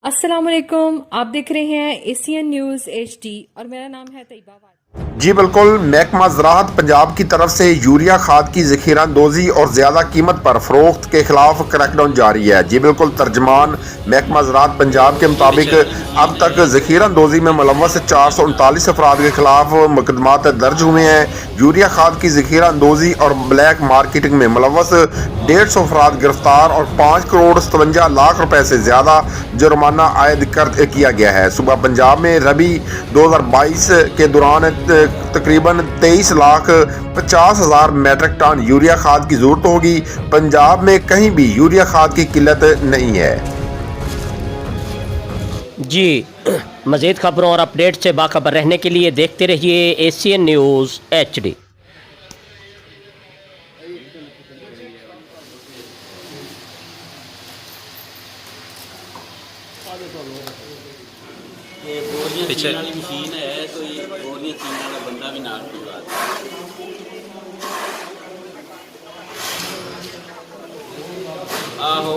अस्सलामुअलैकुम। आप देख रहे हैं एशियन न्यूज़ HD और मेरा नाम है तैयबा वाली। जी बिल्कुल। महकमा ज़राअत पंजाब की तरफ से यूरिया खाद की ज़ख़ीरा अंदोज़ी और ज़्यादा कीमत पर फ़रोख्त के खिलाफ क्रैकडाउन जारी है। जी बिल्कुल। तर्जमान महकमा ज़राअत पंजाब के मुताबिक अब तक ज़ख़ीरा अंदोज़ी में मुलव्वस 439 अफराद के खिलाफ मुकदमात दर्ज हुए हैं। यूरिया खाद की ज़ख़ीरा अंदोज़ी और ब्लैक मार्केटिंग में मुलव्वस 150 अफराद गिरफ्तार और 5 करोड़ 57 लाख रुपए से ज़्यादा जुर्माना आयद किया गया है। सुबह पंजाब में रबी 2022 के दौरान तकरीबन 23,50,000 मैट्रिक टन यूरिया खाद की ज़रूरत होगी। पंजाब में कहीं भी यूरिया खाद की किल्लत नहीं है। जी मज़ीद खबरों और अपडेट से बाखबर रहने के लिए देखते रहिए एशियन न्यूज़ HD। ये बोरियां चीन वाली मशीन है तो ये बोरियां चीन वाला बंदा भी नाल पूरा आहो